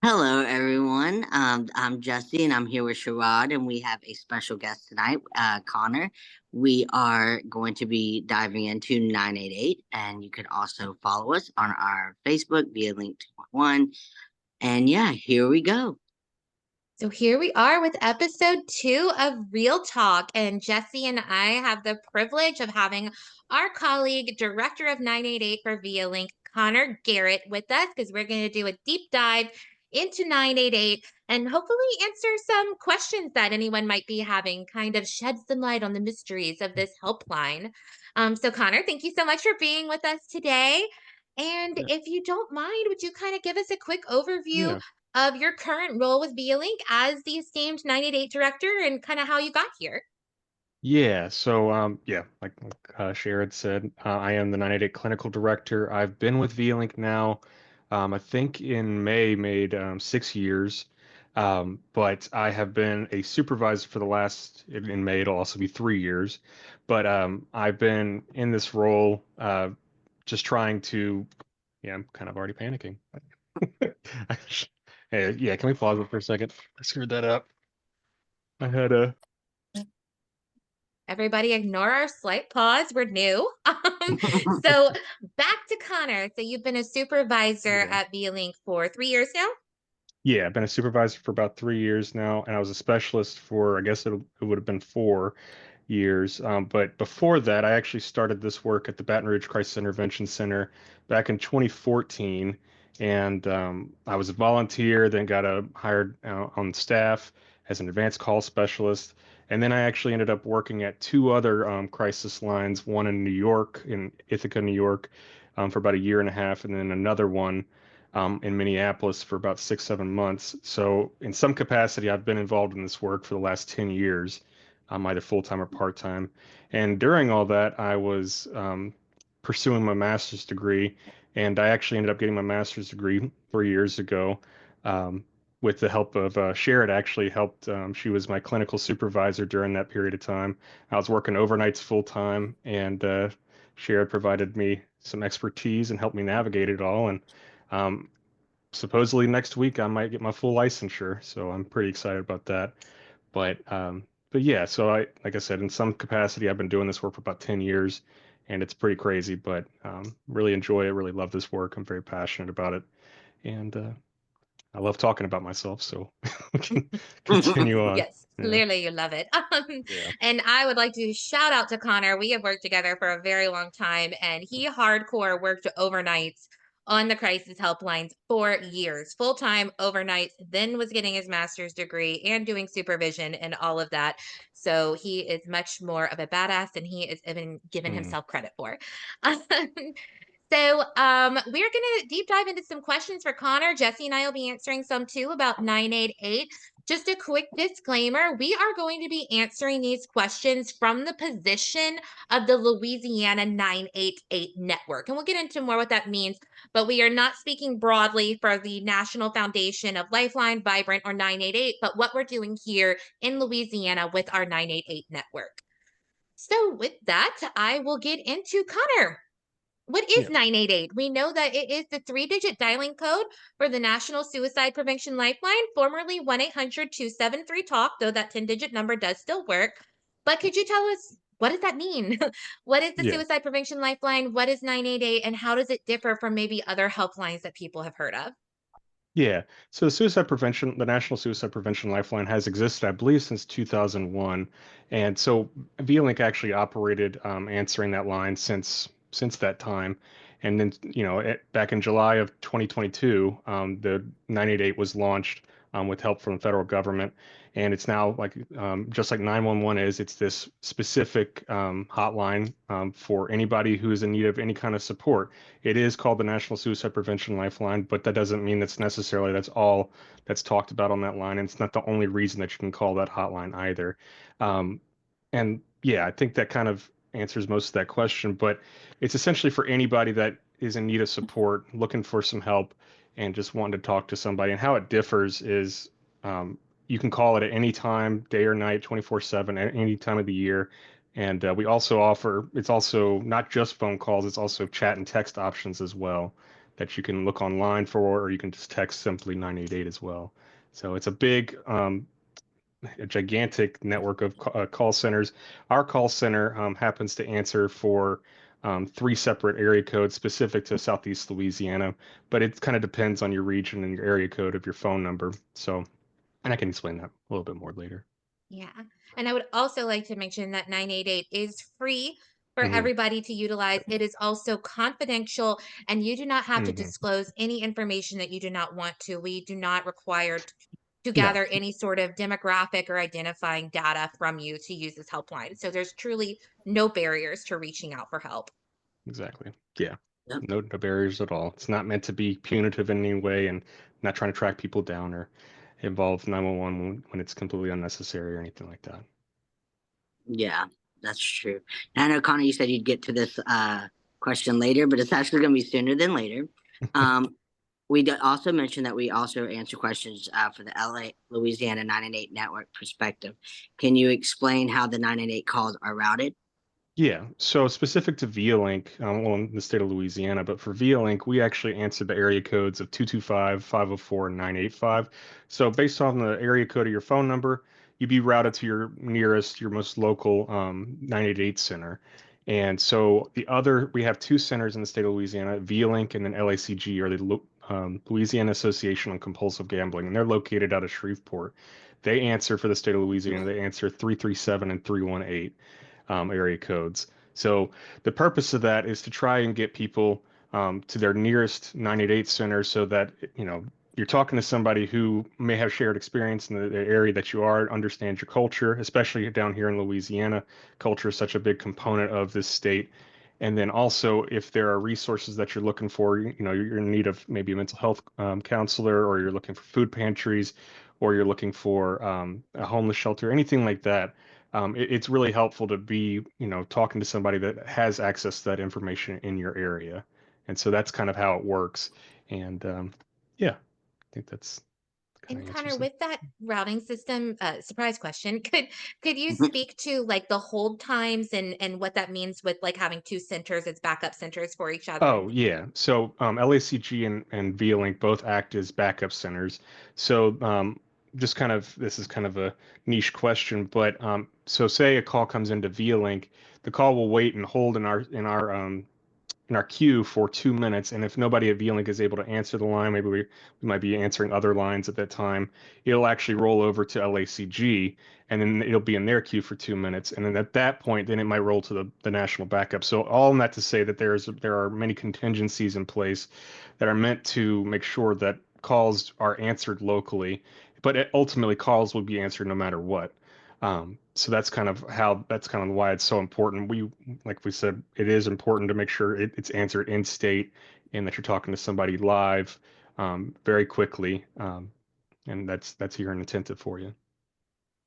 Hello, everyone. I'm Jesse, and I'm here with Sherrod, and we have a special guest tonight, Connor. We are going to be diving into 988, and you can also follow us on our Facebook via link 2.1. And yeah, here we go. So here we are with episode 2 of Real Talk, and Jesse and I have the privilege of having our colleague, Director of 988 for ViaLink, Connor Garrett, with us because we're going to do a deep dive into 988 and hopefully answer some questions that anyone might be having, kind of shed some light on the mysteries of this helpline. So, Connor, thank you so much for being with us today. And Yeah. if you don't mind, would you kind of give us a quick overview Yeah. of your current role with ViaLink as the esteemed 988 director and kind of how you got here? Like Sherrod said, I am the 988 Clinical Director. I've been with VLink now, I think in May made 6 years. But I have been a supervisor for the in May, it'll also be 3 years. But I've been in this role, just trying to, yeah, I'm kind of already panicking. Hey, yeah, can we pause it for a second? I screwed that up. I had a, Everybody ignore our slight pause. We're new. So back to Connor. So you've been a supervisor yeah. at ViaLink for 3 years now? Yeah, I've been a supervisor for about 3 years now, and I was a specialist for, I guess it would have been 4 years. But before that, I actually started this work at the Baton Rouge Crisis Intervention Center back in 2014, and I was a volunteer, then got hired on staff as an advanced call specialist, and then I actually ended up working at two other crisis lines, one in New York, in Ithaca, New York, for about a year and a half, and then another one in Minneapolis for about 6, 7 months. So, in some capacity, I've been involved in this work for the last 10 years, either full time or part time. And during all that, I was pursuing my master's degree, and I actually ended up getting my master's degree 3 years ago. Um, with the help of Sherrod, actually helped. She was my clinical supervisor during that period of time. I was working overnights full time, and Sherrod provided me some expertise and helped me navigate it all. And um, supposedly next week I might get my full licensure, so I'm pretty excited about that. But yeah, so like I said, in some capacity, I've been doing this work for about 10 years, and it's pretty crazy, but really enjoy it, really love this work. I'm very passionate about it, and I love talking about myself, so we can continue on. Yes, Yeah, clearly you love it. yeah, And I would like to shout out to Connor. We have worked together for a very long time, and he hardcore worked overnights on the crisis helplines for years, full time overnights, then was getting his master's degree and doing supervision and all of that. So he is much more of a badass than he is even given mm, himself credit for. So, we're gonna deep dive into some questions for Connor. Jesse and I will be answering some too about 988. Just a quick disclaimer, we are going to be answering these questions from the position of the Louisiana 988 network. And we'll get into more what that means, but we are not speaking broadly for the National Foundation of Lifeline, Vibrant, or 988, but what we're doing here in Louisiana with our 988 network. So, with that, I will get into Connor. What is yeah, 988? We know that it is the three-digit dialing code for the National Suicide Prevention Lifeline, formerly 1-800-273-TALK, though that 10-digit number does still work. But could you tell us, what does that mean? What is the yeah. Suicide Prevention Lifeline? What is 988? And how does it differ from maybe other helplines that people have heard of? Yeah. So the National Suicide Prevention Lifeline has existed, I believe, since 2001. And so VLink actually operated answering that line since that time. And then, back in July of 2022, the 988 was launched with help from the federal government. And it's now like just like 911 is, it's this specific hotline for anybody who is in need of any kind of support. It is called the National Suicide Prevention Lifeline, but that doesn't mean that's all that's talked about on that line. And it's not the only reason that you can call that hotline either. Um, and yeah, I think that kind of answers most of that question, but it's essentially for anybody that is in need of support, looking for some help, and just wanting to talk to somebody. And how it differs is um, you can call it at any time, day or night, 24/7, at any time of the year. And we also offer, it's also not just phone calls, it's also chat and text options as well. that you can look online for, or you can just text simply 988 as well. So it's a big, a gigantic network of call centers. Our call center happens to answer for 3 separate area codes specific to Southeast Louisiana, but it kind of depends on your region and your area code of your phone number. So, and I can explain that a little bit more later. Yeah. And I would also like to mention that 988 is free for Hmm. everybody to utilize. It is also confidential, and you do not have to Hmm. disclose any information that you do not want to. We do not require to No, gather any sort of demographic or identifying data from you to use this helpline. So there's truly no barriers to reaching out for help. exactly. Yeah. Yep. No barriers at all. It's not meant to be punitive in any way, and not trying to track people down or involve 911 when it's completely unnecessary or anything like that. Yeah, that's true. Now, I know, Connor, you said you'd get to this question later, but it's actually going to be sooner than later. Um, also mentioned that we also answer questions for the LA Louisiana 988 network perspective. Can you explain how the 988 calls are routed? Yeah, so specific to ViaLink, well, in the state of Louisiana, but for ViaLink, we actually answered the area codes of 225, 504, and 985. So based on the area code of your phone number, you'd be routed to your nearest, your most local 988 center. And so we have 2 centers in the state of Louisiana, ViaLink and then LACG, or the Louisiana Association on Compulsive Gambling, and they're located out of Shreveport. They answer for the state of Louisiana. They answer 337 and 318 area codes. So the purpose of that is to try and get people to their nearest 988 center, so that you're talking to somebody who may have shared experience in the area that you are, understands your culture, especially down here in Louisiana. Culture is such a big component of this state. And then also, if there are resources that you're looking for, you're in need of maybe a mental health counselor, or you're looking for food pantries, or you're looking for a homeless shelter, anything like that. It's really helpful to be, talking to somebody that has access to that information in your area. And so that's kind of how it works. And yeah, I think that's kind And of Connor, answers it. with that routing system, surprise question, could you speak to like the hold times and what that means with like having two centers as backup centers for each other? Oh, yeah. So LACG and VLink both act as backup centers. So this is kind of a niche question, but so say a call comes into VLink, the call will wait and hold in our queue for 2 minutes. And if nobody at VLink is able to answer the line, maybe we might be answering other lines at that time, it'll actually roll over to LACG, and then it'll be in their queue for 2 minutes. And then at that point, then it might roll to the national backup. So all in that to say that there are many contingencies in place that are meant to make sure that calls are answered locally, but ultimately calls will be answered no matter what. So that's kind of why it's so important. Like we said, it is important to make sure it's answered in state, and that you're talking to somebody live, very quickly. And that's here and attentive for you.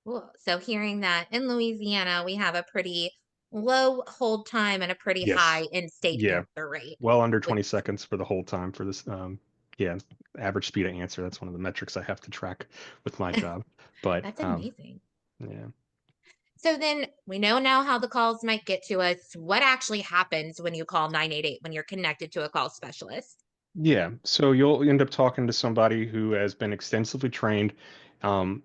Cool. So hearing that in Louisiana, we have a pretty low hold time and a pretty high Yes. in-state Yeah. answer rate. Well under Which 20 seconds for the whole time for this. Yeah. Average speed of answer. That's one of the metrics I have to track with my job. But that's amazing. yeah. So then we know now how the calls might get to us. What actually happens when you call 988 when you're connected to a call specialist? Yeah. So you'll end up talking to somebody who has been extensively trained. Um,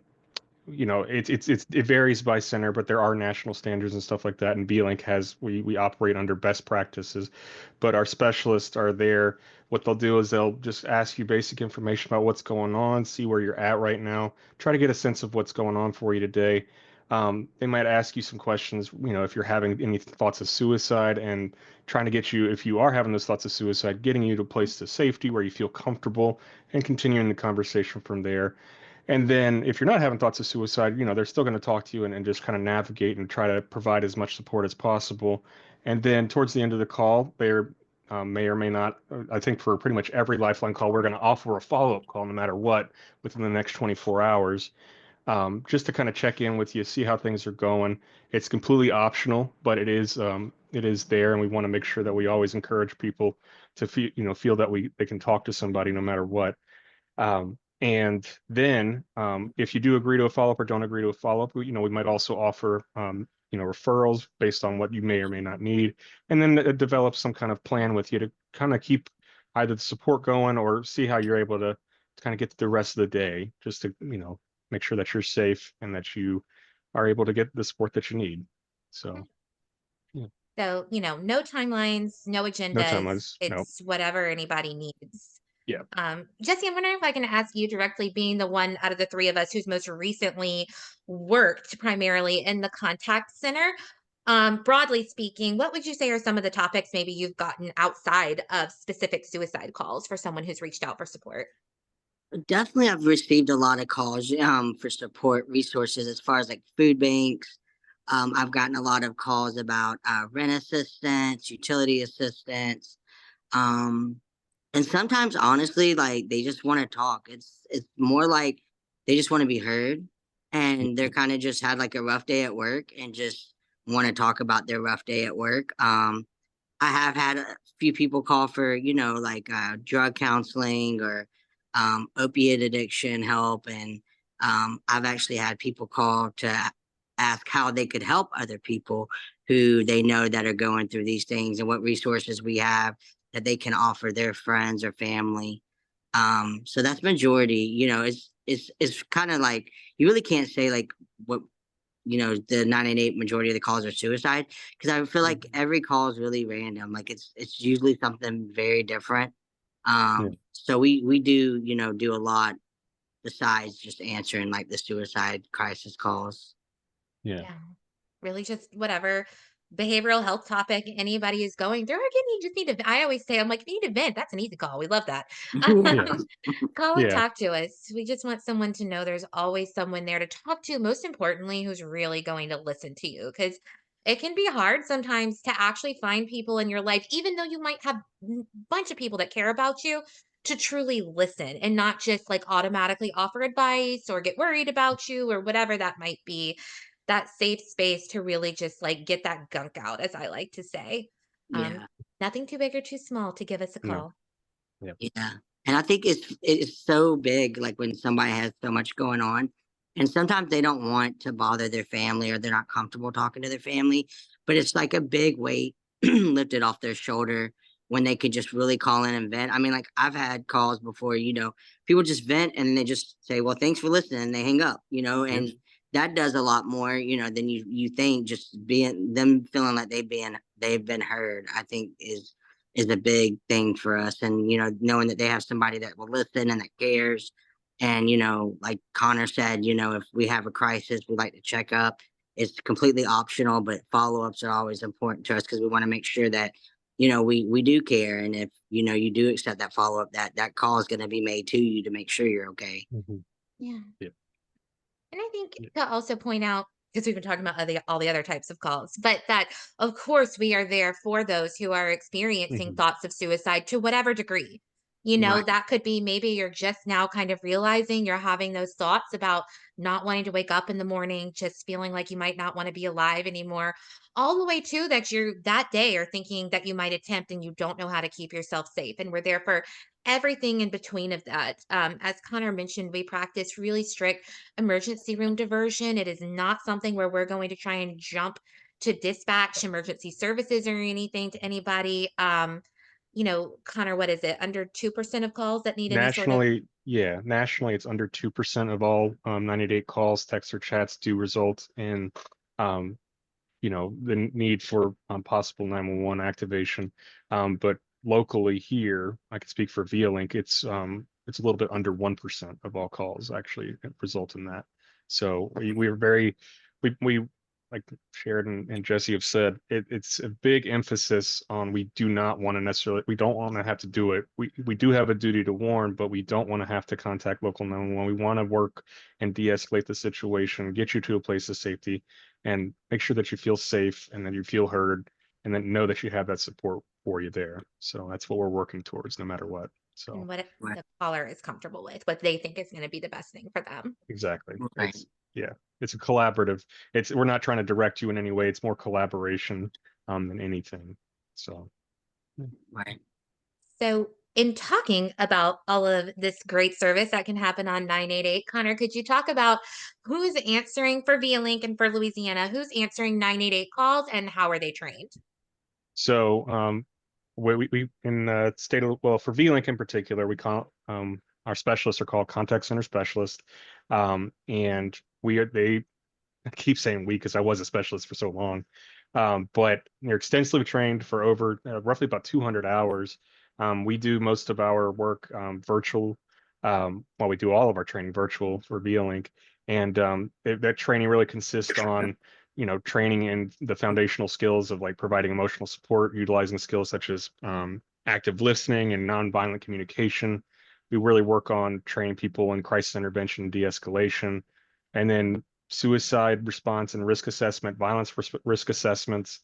it varies by center, but there are national standards and stuff like that. And B-Link we operate under best practices, but our specialists are there. What they'll do is they'll just ask you basic information about what's going on, see where you're at right now, try to get a sense of what's going on for you today. They might ask you some questions, if you're having any thoughts of suicide, and trying to get you, if you are having those thoughts of suicide, getting you to a place of safety where you feel comfortable, and continuing the conversation from there. And then if you're not having thoughts of suicide, they're still going to talk to you, and just kind of navigate and try to provide as much support as possible. And then towards the end of the call, they're may or may not, I think for pretty much every Lifeline call, we're going to offer a follow-up call no matter what within the next 24 hours, just to kind of check in with you, see how things are going. It's completely optional, but it is there, and we want to make sure that we always encourage people to feel that they can talk to somebody no matter what. And then, if you do agree to a follow-up or don't agree to a follow-up, we might also offer, referrals based on what you may or may not need, and then develop some kind of plan with you to kind of keep either the support going or see how you're able to kind of get through the rest of the day, just to, make sure that you're safe and that you are able to get the support that you need. So, yeah, So, no timelines, no no agendas. timelines. No. It's whatever anybody needs. Yeah. Jesse, I'm wondering if I can ask you directly, being the one out of the three of us who's most recently worked primarily in the contact center. Broadly speaking, what would you say are some of the topics maybe you've gotten outside of specific suicide calls for someone who's reached out for support? Definitely, I've received a lot of calls for support resources as far as like food banks. I've gotten a lot of calls about rent assistance, utility assistance, um, and sometimes honestly, like they just want to talk. It's more like they just want to be heard, and they're kind of just had like a rough day at work and just want to talk about their rough day at work. I have had a few people call for, like drug counseling or opiate addiction help. And I've actually had people call to ask how they could help other people who they know that are going through these things and what resources we have that they can offer their friends or family. So that's majority, it's kind of like you really can't say like what the 988 majority of the calls are suicide because I feel like every call is really random. Like it's usually something very different. Yeah. So we do do a lot besides just answering like the suicide crisis calls. Yeah. Yeah. Really just whatever behavioral health topic anybody is going through. Again, you just need to, I always say, I'm like, you need to vent. That's an easy call. We love that. Yeah. Call and Yeah. talk to us. We just want someone to know there's always someone there to talk to. Most importantly, who's really going to listen to you. Because it can be hard sometimes to actually find people in your life, even though you might have a bunch of people that care about you, to truly listen and not just like automatically offer advice or get worried about you or whatever that might be. That safe space to really just like get that gunk out, as I like to say. Um, Yeah. Nothing too big or too small to give us a No. call. Yeah. Yeah. And I think it's so big, like when somebody has so much going on. And sometimes they don't want to bother their family or they're not comfortable talking to their family. But it's like a big weight lifted off their shoulder when they could just really call in and vent. I mean, like I've had calls before, people just vent and they just say, well, thanks for listening, and they hang up, Yep. and that does a lot more, than you think. Just being them feeling like they've been heard, I think is a big thing for us. And, knowing that they have somebody that will listen and that cares. And, like Connor said, if we have a crisis, we like to check up. It's completely optional, but follow-ups are always important to us because we want to make sure that, we do care. And if, you do accept that follow-up, that call is going to be made to you to make sure you're okay. Mm-hmm. Yeah. Yeah. And I think Yeah. to also point out, because we've been talking about all the other types of calls, but that of course we are there for those who are experiencing Mm-hmm. thoughts of suicide to whatever degree. Right. That could be maybe you're just now kind of realizing you're having those thoughts about not wanting to wake up in the morning, just feeling like you might not want to be alive anymore, all the way to that you're that day or thinking that you might attempt and you don't know how to keep yourself safe. And we're there for everything in between of that. As Connor mentioned, we practice really strict emergency room diversion. It is not something where we're going to try and jump to dispatch emergency services or anything to anybody. Connor, what is it? Under 2% of calls that need any sort of. Nationally, it's under 2% of all 98 calls, texts, or chats do result in, um, the need for possible 911 activation. But locally here, I can speak for ViaLink, it's a little bit under 1% of all calls actually result in that. So we're very, we like Sheridan and Jesse have said, it's a big emphasis on we do not want to necessarily, we don't want to have to do it. We do have a duty to warn, but we don't want to have to contact local 911. We want to work and de-escalate the situation, get you to a place of safety, and make sure that you feel safe and that you feel heard, and then know that you have that support for you there. So that's what we're working towards, no matter what. So And what Right. the caller is comfortable with, what they think is going to be the best thing for them. exactly, Right. it's a collaborative. We're not trying to direct you in any way. It's more collaboration than anything. So Right. So, in talking about all of this great service that can happen on 988, Connor, could you talk about who's answering for ViaLink and for Louisiana? Who's answering 988 calls and how are they trained? So we in the state of, well, for V-Link in particular, we call our specialists are called contact center specialists, and they I keep saying we because I was a specialist for so long, but they're extensively trained for over roughly about 200 hours. We do most of our work virtual. Well, we do all of our training virtual for V-Link, and that training really consists on training in the foundational skills of like providing emotional support, utilizing skills such as active listening and nonviolent communication. We really work on training people in crisis intervention and de-escalation, and then suicide response and risk assessment, violence risk assessments,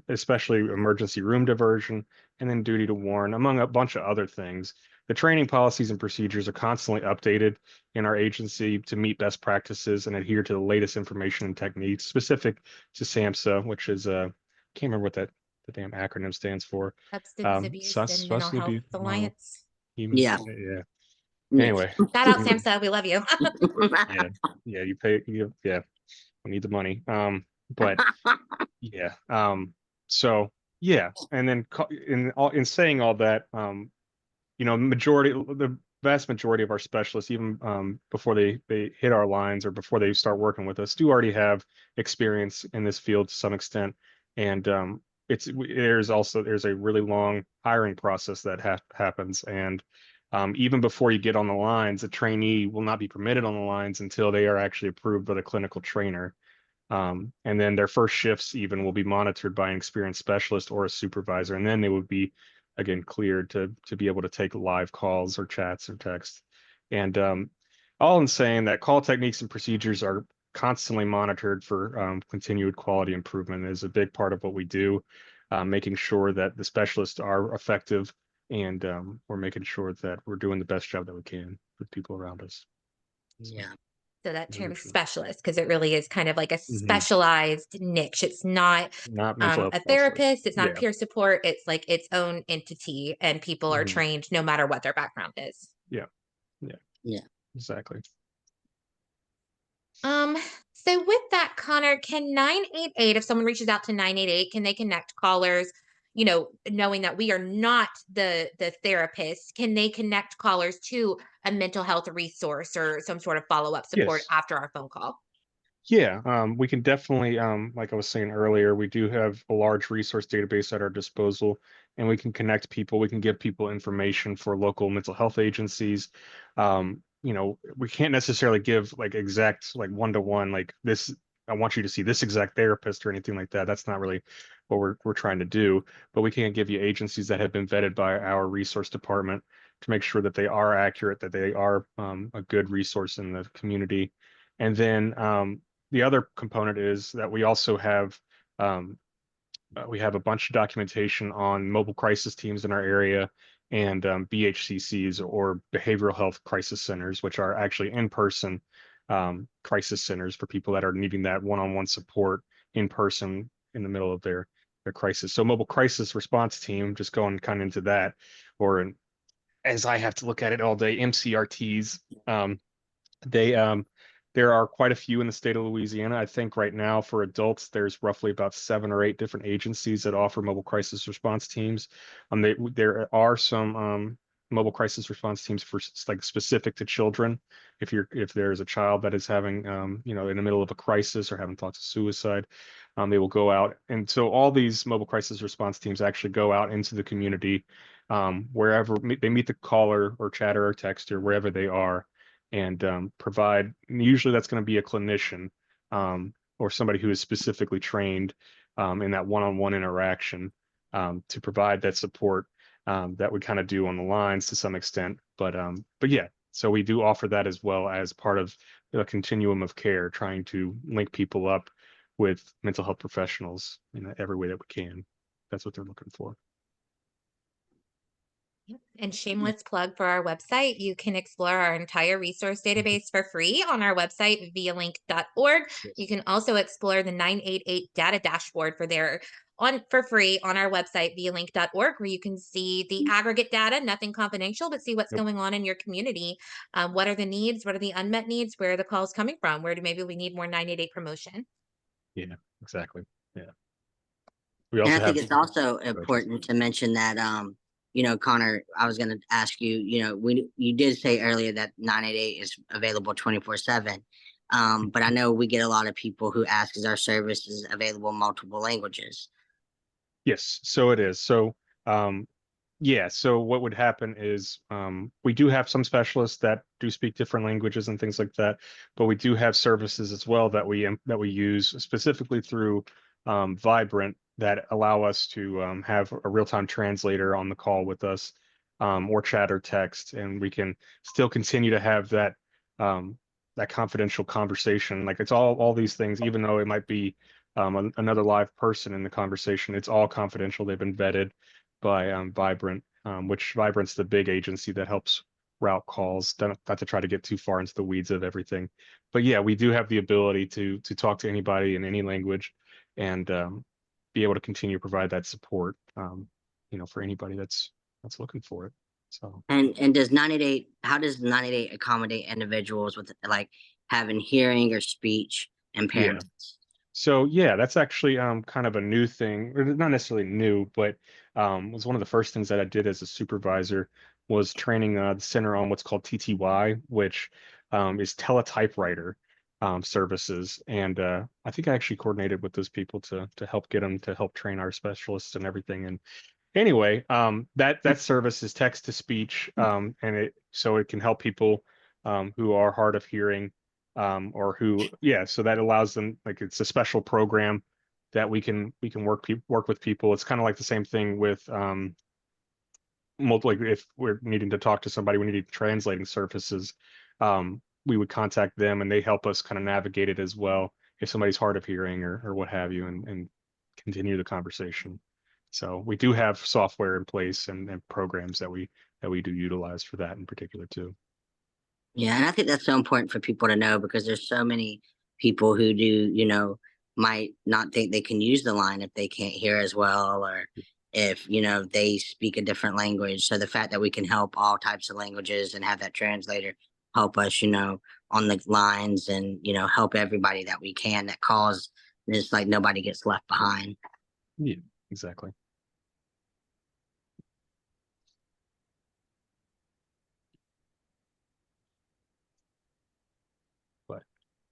especially emergency room diversion, and then duty to warn, among a bunch of other things. The training policies and procedures are constantly updated in our agency to meet best practices and adhere to the latest information and techniques specific to SAMHSA, which is can't remember what the damn acronym stands for. Substance Abuse and Mental Substance Health Abuse. Alliance. Yeah. Yeah. Yeah. Anyway, Shout out SAMHSA, we love you. yeah, yeah, you pay, yeah, we need the money. But yeah, so yeah, and then in saying all that, the vast majority of our specialists, even before they hit our lines or before they start working with us, do already have experience in this field to some extent, and there's a really long hiring process that happens, and even before you get on the lines, a trainee will not be permitted on the lines until they are actually approved by the clinical trainer. And then their first shifts even will be monitored by an experienced specialist or a supervisor, and then they would be again cleared to be able to take live calls or chats or text. And all in saying that call techniques and procedures are constantly monitored for continued quality improvement is a big part of what we do, making sure that the specialists are effective, and we're making sure that we're doing the best job that we can for people around us. Yeah. So that term Very true. specialist, because it really is kind of like a Mhm. specialized niche. It's not Not mental health a specialist. therapist. It's not Yeah. peer support. It's like its own entity, and people are Mhm. trained no matter what their background is. Yeah. Yeah. Yeah. Exactly. Um, so with that, Connor, can 988, if someone reaches out to 988, can they connect callers, knowing that we are not the therapist, can they connect callers to a mental health resource or some sort of follow-up support Yes. after our phone call? Yeah, we can definitely, like I was saying earlier, we do have a large resource database at our disposal, and we can connect people. We can give people information for local mental health agencies. We can't necessarily give like exact, like one-to-one, like this, I want you to see this exact therapist or anything like that. That's not really what we're trying to do, but we can give you agencies that have been vetted by our resource department to make sure that they are accurate, that they are a good resource in the community. And then the other component is that um, we have a bunch of documentation on mobile crisis teams in our area, and BHCCs, or behavioral health crisis centers, which are actually in-person crisis centers for people that are needing that one-on-one support in person in the middle of their crisis. So mobile crisis response team, just going kind of into that, as I have to look at it all day, MCRTs. They There are quite a few in the state of Louisiana. I think right now for adults, there's roughly about 7 or 8 different agencies that offer mobile crisis response teams. There are some mobile crisis response teams for like specific to children. If there's a child that is having in the middle of a crisis or having thoughts of suicide, they will go out. And so all these mobile crisis response teams actually go out into the community, wherever they meet the caller or chatter or texter, wherever they are, and provide. Usually, that's going to be a clinician or somebody who is specifically trained in that one-on-one interaction to provide that support that we kind of do on the lines to some extent. But yeah, so we do offer that as well as part of the continuum of care, trying to link people up with mental health professionals in every way that we can. That's what they're looking for. Yep. And shameless plug for our website. You can explore our entire resource database for free on our website, vialink.org. Yes. You can also explore the 988 data dashboard for free on our website, vialink.org, where you can see the aggregate data, nothing confidential, but see what's Yep. going on in your community. What are the needs? What are the unmet needs? Where are the calls coming from? Where do maybe we need more 988 promotion? Yeah, exactly. Yeah. We And I also think have. it's also Go ahead, Jesse. important to mention that, Connor, I was going to ask you, you did say earlier that 988 is available 24/7. But I know we get a lot of people who ask, is our service is available in multiple languages? Yes, so it is. So, yeah, so what would happen is we do have some specialists that do speak different languages and things like that, but we do have services as well that we use specifically through Vibrant that allow us to have a real-time translator on the call with us, or chat or text, and we can still continue to have that confidential conversation. Like it's all these things, even though it might be another live person in the conversation, it's all confidential. They've been vetted by Vibrant, which Vibrant's the big agency that helps route calls. Not to try to get too far into the weeds of everything, but yeah, we do have the ability to talk to anybody in any language and be able to continue to provide that support, for anybody that's looking for it. So And does 988, how does 988 accommodate individuals with like having hearing or speech yeah. impairments? So yeah, that's actually kind of a new thing, or not necessarily new, but was one of the first things that I did as a supervisor was training the center on what's called TTY, which is teletypewriter services. And I think I actually coordinated with those people to help get them to help train our specialists and everything. And anyway, that service is text to speech, and it can help people who are hard of hearing, or who, yeah, so that allows them, like it's a special program that we can work with people. It's kind of like the same thing with like if we're needing to talk to somebody, we need translating services. We would contact them and they help us kind of navigate it as well if somebody's hard of hearing or what have you, and continue the conversation. So we do have software in place and programs that we do utilize for that in particular too. Yeah, and I think that's so important for people to know because there's so many people who do, might not think they can use the line if they can't hear as well, or if, they speak a different language. So the fact that we can help all types of languages and have that translator help us, on the lines and, help everybody that we can that calls, it's like nobody gets left behind. Yeah, exactly. But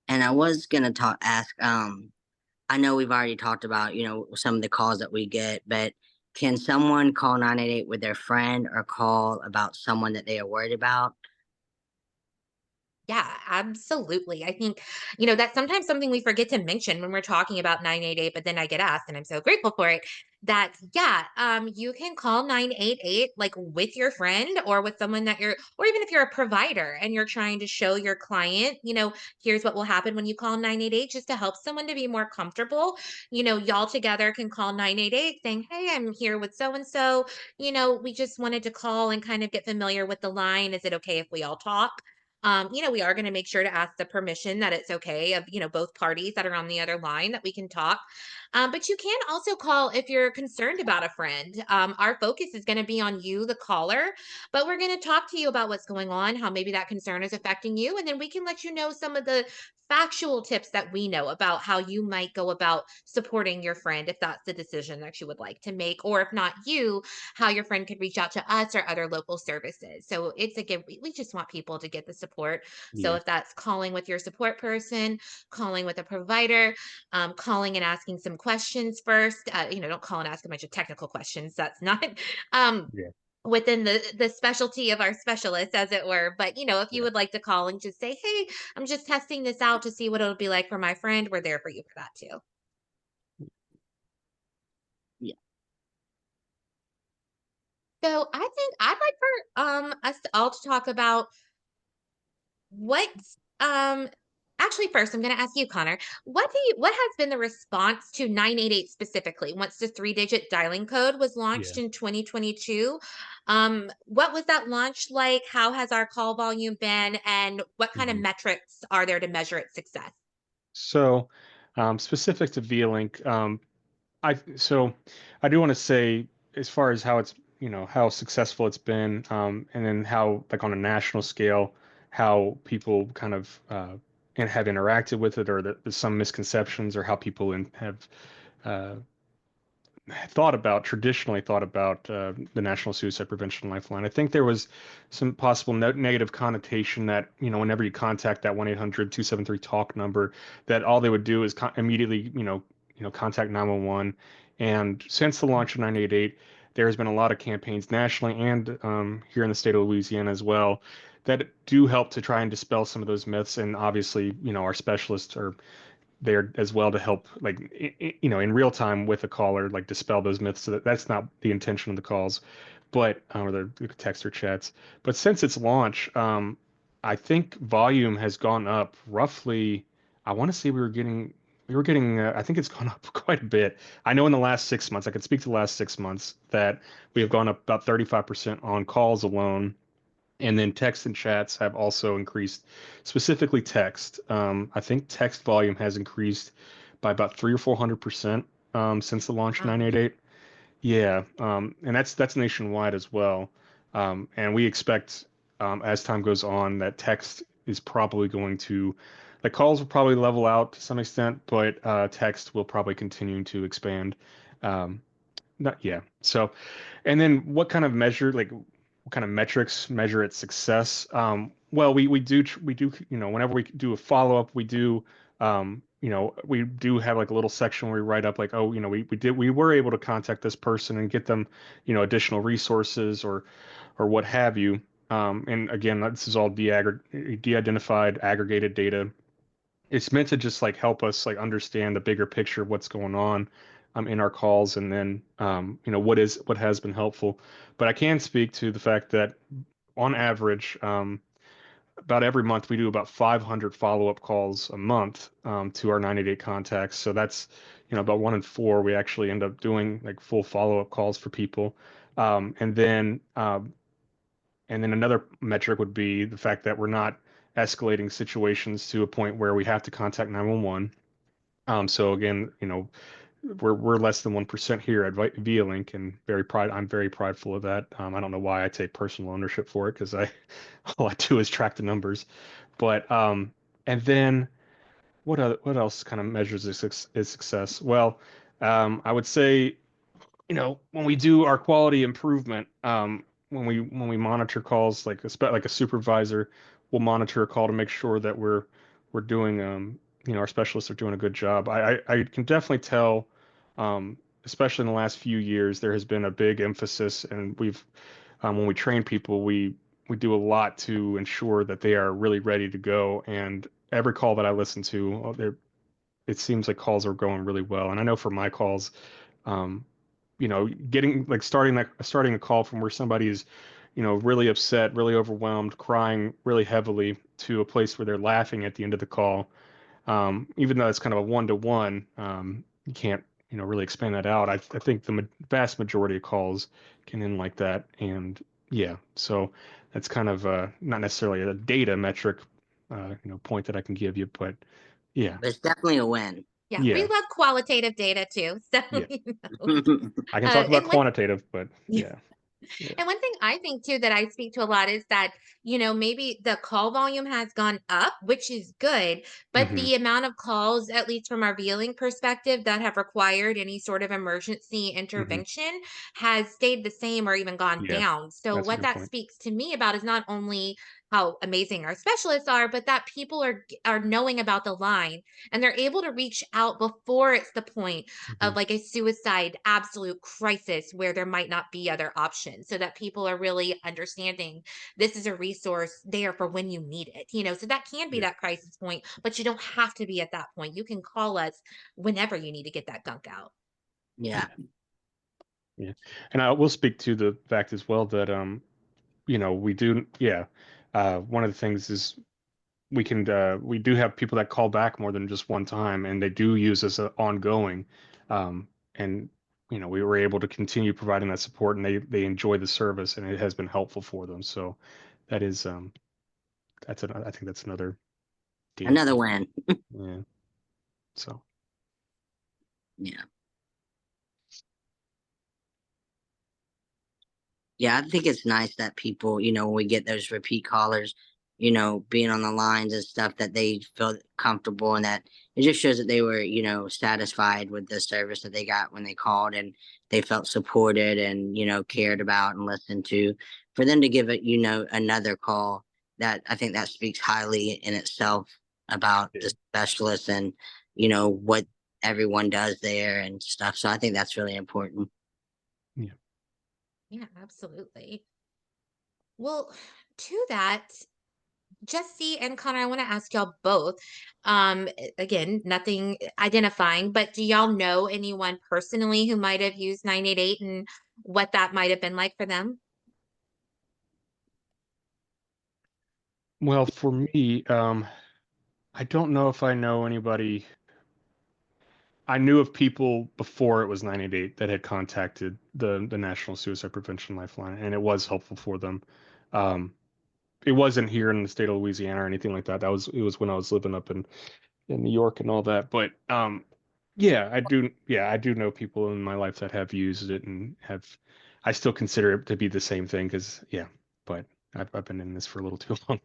And I was gonna ask, I know we've already talked about, some of the calls that we get, but can someone call 988 with their friend or call about someone that they are worried about? Yeah, absolutely. I think, that's sometimes something we forget to mention when we're talking about 988, but then I get asked, and I'm so grateful for it, that, yeah, you can call 988 like with your friend or with someone or even if you're a provider and you're trying to show your client, here's what will happen when you call 988 just to help someone to be more comfortable. Y'all together can call 988 saying, hey, I'm here with so and so. We just wanted to call and kind of get familiar with the line. Is it okay if we all talk? We are going to make sure to ask the permission that it's okay of, both parties that are on the other line that we can talk. But you can also call if you're concerned about a friend. Our focus is going to be on you, the caller, but we're going to talk to you about what's going on, how maybe that concern is affecting you. And then we can let you know some of the factual tips that we know about how you might go about supporting your friend if that's the decision that you would like to make, or if not you, how your friend could reach out to us or other local services. So it's again, we just want people to get the support. So yeah, if that's calling with your support person, calling with a provider, calling and asking some questions first, don't call and ask a bunch of technical questions. That's not um, yeah, within the specialty of our specialists, as it were. But if you yeah, would like to call and just say, hey, I'm just testing this out to see what it'll be like for my friend, we're there for you for that too. Yeah. So I think I'd like for us all to talk about what um actually first I'm going to ask you, Connor, what has been the response to 988 specifically once the three-digit dialing code was yeah. launched in 2022? What was that launch like? How has our call volume been, and what kind of Mhm. metrics are there to measure its success? So specific to VLink, so I do want to say as far as how it's, how successful it's been, and then how, like on a national scale, how people kind of and have interacted with it, or there's some misconceptions, or how people have uh, traditionally thought about the National Suicide Prevention Lifeline. I think there was some possible negative connotation that, whenever you contact that 1-800-273-TALK number, that all they would do is immediately, contact 911. And since the launch of 988, there has been a lot of campaigns nationally and here in the state of Louisiana as well that do help to try and dispel some of those myths. And obviously, our specialists are there as well to help, like, in real time with a caller, like dispel those myths. So that's not the intention of the calls, but or the text or chats. But since its launch, I think volume has gone up roughly. I want to say we were getting. I think it's gone up quite a bit. I know in the last 6 months, I could speak to the last 6 months, that we have gone up about 35% on calls alone. And then text and chats have also increased, specifically text. I think text volume has increased by about 300 or 400% since the launch of Wow. 988. Yeah, and that's nationwide as well. And we expect, as time goes on, that text is probably going to, like, calls will probably level out to some extent, but text will probably continue to expand. Um, Not, yeah. So, and then what kind of measure, like, what kind of metrics measure its success? Well, we do, whenever we do a follow-up, we do have like a little section where we write up like, oh, we were able to contact this person and get them, additional resources or what have you. And again, this is all de-identified, aggregated data. It's meant to just like help us like understand the bigger picture of what's going on in our calls, and then what has been helpful. But I can speak to the fact that on average, about every month we do about 500 follow-up calls a month to our 90-day contacts. So that's, about 1 in 4 we actually end up doing like full follow-up calls for people. And then another metric would be the fact that we're not escalating situations to a point where we have to contact 911. So again, we're less than 1% here at ViaLink, and I'm very prideful of that. I don't know why I take personal ownership for it, because all I do is track the numbers. But and then what else kind of measures its success? Well, I would say, when we do our quality improvement, when we monitor calls, like like a supervisor will monitor a call to make sure that we're doing, our specialists are doing a good job. I can definitely tell, especially in the last few years, there has been a big emphasis, and when we train people, we do a lot to ensure that they are really ready to go. And every call that I listen to, it seems like calls are going really well. And I know for my calls, um, getting like starting a call from where somebody is, really upset, really overwhelmed, crying really heavily, to a place where they're laughing at the end of the call. Even though it's kind of a one-to-one, you can't, really expand that out. I think the vast majority of calls can end like that. And yeah, so that's kind of not necessarily a data metric, point that I can give you, but yeah, But it's definitely a win. Yeah, we yeah, love qualitative data too. So, yeah. you know. I can talk about And one quantitative, but yeah, yeah. And one thing I think too that I speak to a lot is that, maybe the call volume has gone up, which is good, but Hmm. the amount of calls, at least from our viewing perspective, that have required any sort of emergency Hmm. intervention has stayed the same or even gone Yeah, down. So, that's a what good that point. speaks to me about is not only how amazing our specialists are, but that people are knowing about the line and they're able to reach out before it's the point Hmm. of like a suicide absolute crisis where there might not be other options, so that people are really understanding this is a resource there for when you need it, so that can be Yeah, that crisis point, but you don't have to be at that point. You can call us whenever you need to get that gunk out. Yeah. yeah, yeah. And I will speak to the fact as well that we do, yeah. One of the things is we do have people that call back more than just one time, and they do use us ongoing. And we were able to continue providing that support, and they enjoy the service, and it has been helpful for them. So that is I think that's another data Another point. win. Yeah. So Yeah. Yeah, I think it's nice that people, when we get those repeat callers, being on the lines and stuff, that they feel comfortable, and that it just shows that they were, satisfied with the service that they got when they called. And they felt supported and, cared about and listened to. For them to give it, another call, that I think that speaks highly in itself about the specialists and, what everyone does there and stuff. So I think that's really important. Yeah. Yeah, absolutely. Well, to that, Jesse and Connor, I want to ask y'all both. Again, nothing identifying, but do y'all know anyone personally who might have used 988 and what that might have been like for them? Well, for me, I don't know if I know anybody. I knew of people before it was 988 that had contacted the National Suicide Prevention Lifeline, and it was helpful for them. Um, it wasn't here in the state of Louisiana or anything like that. It was when I was living up in New York and all that. But yeah, I do know people in my life that have used it and have. I still consider it to be the same thing because yeah, but I've been in this for a little too long.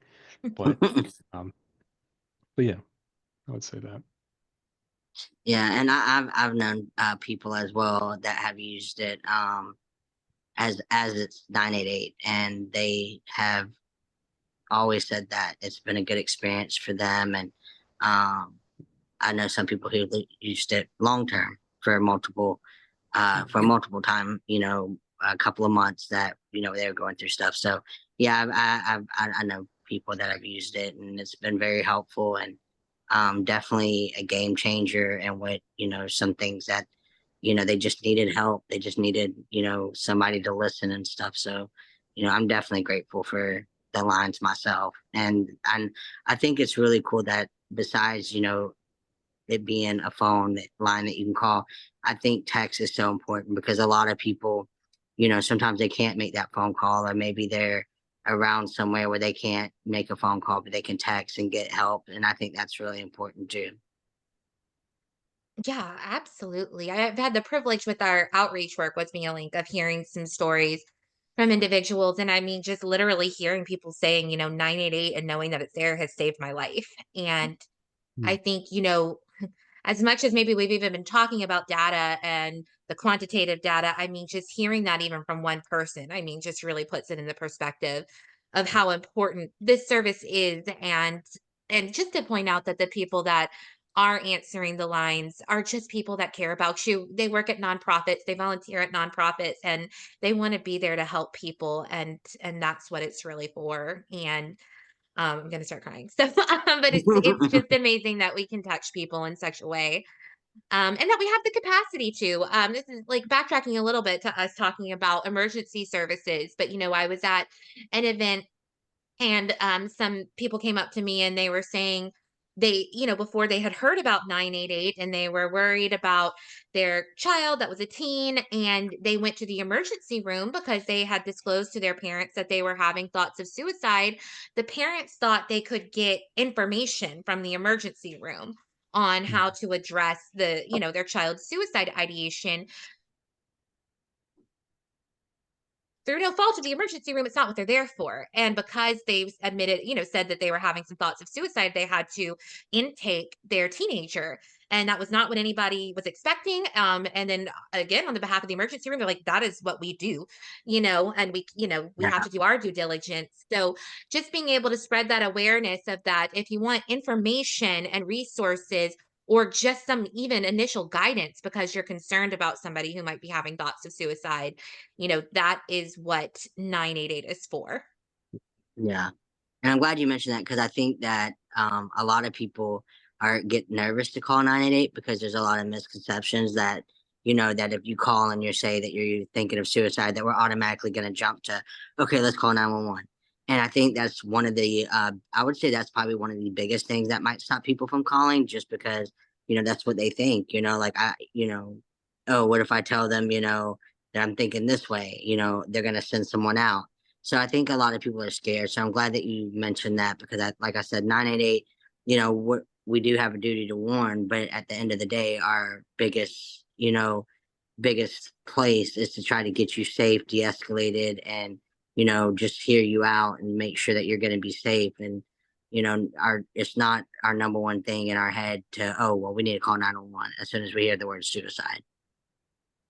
But um, but yeah, I would say that. Yeah, and I've known people as well that have used it as it's 988, and they have always said that it's been a good experience for them. And I know some people who used it long term for multiple time, a couple of months that they were going through stuff. So yeah, I know people that have used it, and it's been very helpful and definitely a game changer. And what some things that they just needed help. They just needed somebody to listen and stuff. So I'm definitely grateful for the lines myself, and I think it's really cool that besides it being a phone line that you can call. I think text is so important because a lot of people, sometimes they can't make that phone call, or maybe they're around somewhere where they can't make a phone call, but they can text and get help. And I think that's really important too. Yeah, absolutely. I've had the privilege with our outreach work with Me a Link of hearing some stories from individuals. And I mean, just literally hearing people saying, 988 and knowing that it's there has saved my life. And I Mm. think, as much as maybe we've even been talking about data and the quantitative data, I mean, just hearing that even from one person, I mean, just really puts it in the perspective of how important this service is. And just to point out that the people that are answering the lines are just people that care about you. They work at nonprofits, they volunteer at nonprofits, and they want to be there to help people. And that's what it's really for. And I'm gonna start crying. So, but it's just amazing that we can touch people in such a way, and that we have the capacity to. This is like backtracking a little bit to us talking about emergency services, but I was at an event and some people came up to me and they were saying they, before they had heard about 988 and they were worried about their child that was a teen. And they went to the emergency room because they had disclosed to their parents that they were having thoughts of suicide. The parents thought they could get information from the emergency room on Mm. how to address their child's suicide ideation through no fault of the emergency room. It's not what they're there for. And because they've admitted, said that they were having some thoughts of suicide, they had to intake their teenager. And that was not what anybody was expecting. And then again, on the behalf of the emergency room, they're like, that is what we do, and we have Yeah. to do our due diligence. So just being able to spread that awareness of that, if you want information and resources, or just some even initial guidance because you're concerned about somebody who might be having thoughts of suicide, that is what 988 is for. Yeah. And I'm glad you mentioned that because I think that a lot of people are get nervous to call 988 because there's a lot of misconceptions that that if you call and you say that you're thinking of suicide, that we're automatically going to jump to, okay, let's call 911. And I think that's one of the I would say that's probably one of the biggest things that might stop people from calling, just because that's what they think. Like oh, what if I tell them that I'm thinking this way? They're going to send someone out. So I think a lot of people are scared. So I'm glad that you mentioned that because, like I said, 988, we do have a duty to warn, but at the end of the day, our biggest place is to try to get you safe, de-escalated, and just hear you out and make sure that you're going to be safe. And it's not our number one thing in our head to, oh well, we need to call 911 as soon as we hear the word suicide.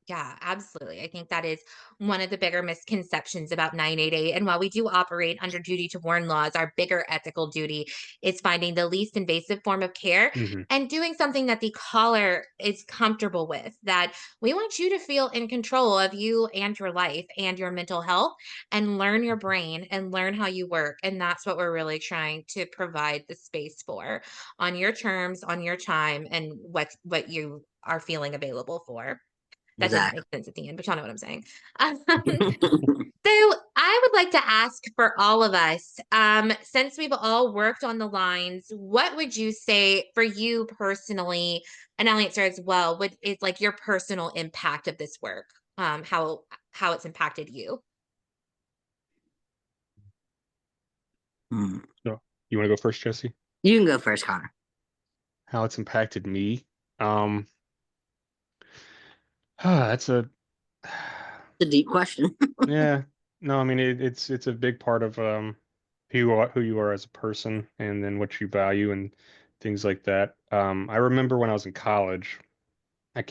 Yeah, absolutely. I think that is one of the bigger misconceptions about 988. And while we do operate under duty to warn laws, our bigger ethical duty is finding the least invasive form of care Hmm. and doing something that the caller is comfortable with. That we want you to feel in control of you and your life and your mental health and learn your brain and learn how you work. And that's what we're really trying to provide the space for on your terms, on your time, and what you are feeling available for. That didn't Exactly. make sense at the end, but y'all know what I'm saying. So I would like to ask for all of us, since we've all worked on the lines, what would you say for you personally, and I'll answer as well, what is like your personal impact of this work? How it's impacted you? Hmm. So you want to go first, Jesse? You can go first, Connor. How it's impacted me? Um, that's a It's a deep question. yeah. No, I mean it's a big part of who you are as a person, and then what you value and things like that. I remember when I was in college. I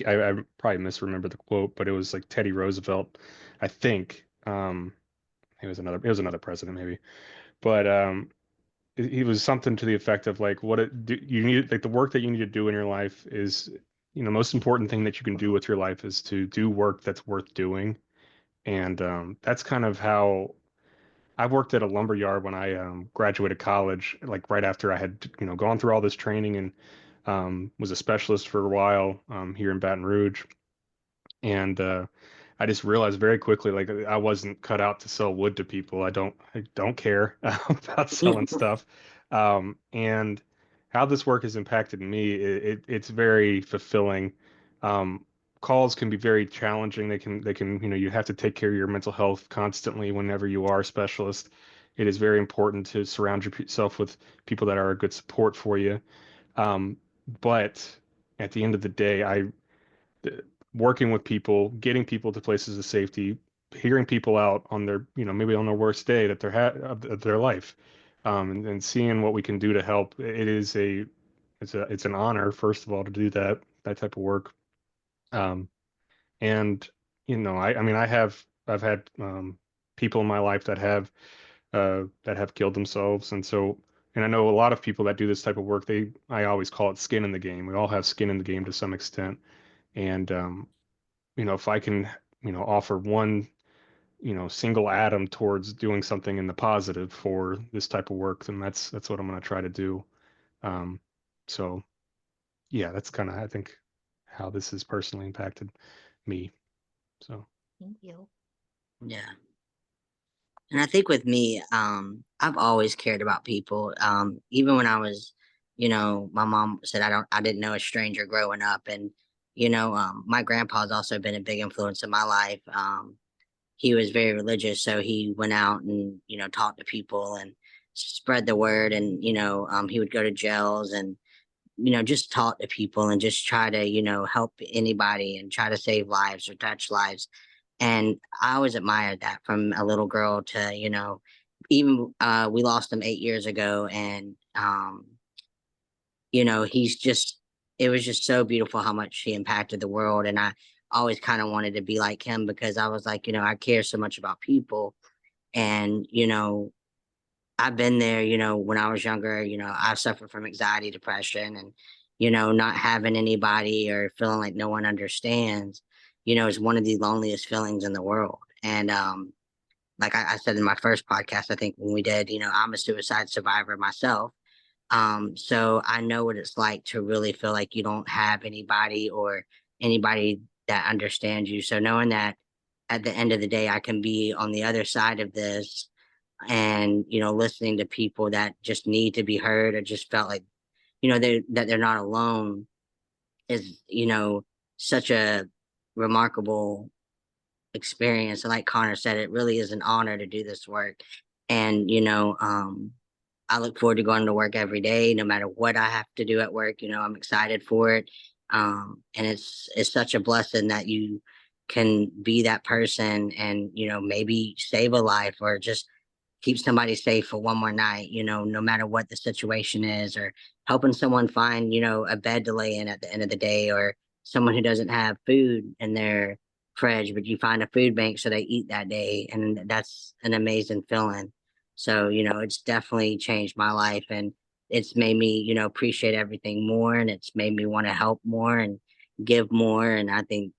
probably misremember the quote, but it was like Teddy Roosevelt, I think. It was another president maybe, but he was something to the effect of like you need, like the work that you need to do in your life is, most important thing that you can do with your life is to do work that's worth doing. And that's kind of how I worked at a lumber yard when I graduated college, like right after I had, gone through all this training, and was a specialist for a while here in Baton Rouge. And I just realized very quickly, like I wasn't cut out to sell wood to people. I don't care about selling stuff. And how this work has impacted me, it's very fulfilling. Um, Calls can be very challenging. They can, you have to take care of your mental health constantly whenever you are a specialist. It is very important to surround yourself with people that are a good support for you. But at the end of the day, working with people, getting people to places of safety, hearing people out on their, maybe on their worst day that of their life, and seeing what we can do to help. It's an honor, first of all, to do that type of work. Um, and I mean, I've had people in my life that have killed themselves, and I know a lot of people that do this type of work. I always call it skin in the game. We all have skin in the game to some extent, and if I can, offer one, single atom towards doing something in the positive for this type of work, then that's what I'm going to try to do. Um, so yeah, that's kind of, I think, how this has personally impacted me. So, Thank you. Yeah. And I think with me, I've always cared about people. Even when I was, my mom said I didn't know a stranger growing up, and my grandpa's also been a big influence in my life. He was very religious, so he went out and talked to people and spread the word, and he would go to jails and just talk to people and just try to help anybody and try to save lives or touch lives. And I always admired that from a little girl to, even we lost him 8 years ago. And, he's just, it was just so beautiful how much he impacted the world. And I always kind of wanted to be like him because I was like, I care so much about people. And, I've been there, when I was younger, I've suffered from anxiety, depression, and, not having anybody or feeling like no one understands, is one of the loneliest feelings in the world. And like I said in my first podcast, I think when we did, I'm a suicide survivor myself. So I know what it's like to really feel like you don't have anybody or anybody that understands you. So knowing that at the end of the day, I can be on the other side of this and listening to people that just need to be heard or just felt like that they're not alone is such a remarkable experience. And like Connor said, it really is an honor to do this work. And I look forward to going to work every day, no matter what I have to do at work. I'm excited for it. And it's such a blessing that you can be that person and maybe save a life or just keep somebody safe for one more night, no matter what the situation is, or helping someone find, a bed to lay in at the end of the day, or someone who doesn't have food in their fridge, but you find a food bank so they eat that day, and that's an amazing feeling. So, it's definitely changed my life, and it's made me, appreciate everything more, and it's made me want to help more and give more. And I think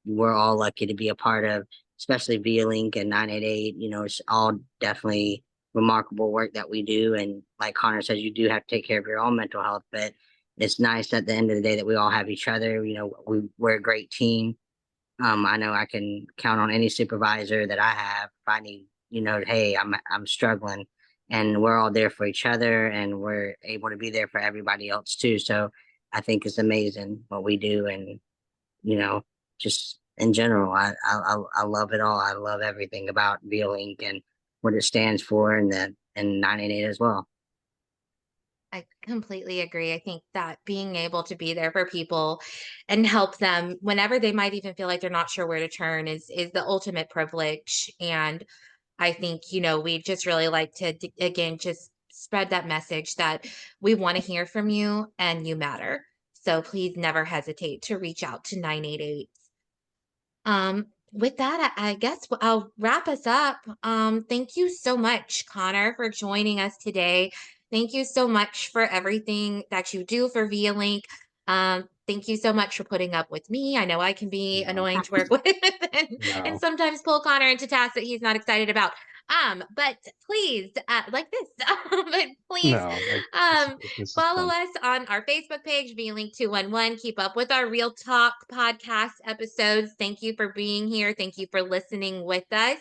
we're all lucky to be a part of, especially V-Link and 988. It's all definitely remarkable work that we do. And like Connor says, you do have to take care of your own mental health, but it's nice at the end of the day that we all have each other. We're a great team. I know I can count on any supervisor that I have if I need, hey, I'm struggling, and we're all there for each other, and we're able to be there for everybody else too. So I think it's amazing what we do, and just in general, I love it all. I love everything about V-Link and what it stands for, and 988 as well. I completely agree. I think that being able to be there for people and help them whenever they might even feel like they're not sure where to turn is the ultimate privilege. And I think, we just really like to, again, just spread that message that we want to hear from you and you matter. So please never hesitate to reach out to 988. With that, I guess I'll wrap us up. Thank you so much, Connor, for joining us today. Thank you so much for everything that you do for V-Link. Thank you so much for putting up with me. I know I can be annoying to work with and sometimes pull Connor into tasks that he's not excited about. But please, like this, but please, follow us on our Facebook page, V-Link 211. Keep up with our Real Talk podcast episodes. Thank you for being here. Thank you for listening with us.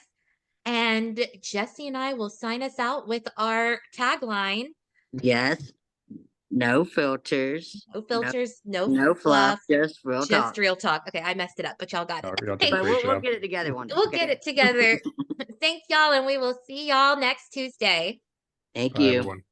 And Jesse and I will sign us out with our tagline. Yes. No filters. No filters, no fluff, just real talk. real talk. Okay, I messed it up, but y'all got it. Y'all did a But great we'll job. get it together one day. We'll get it together. Thanks, y'all, and we will see y'all next Tuesday. Thank Bye, you. everyone.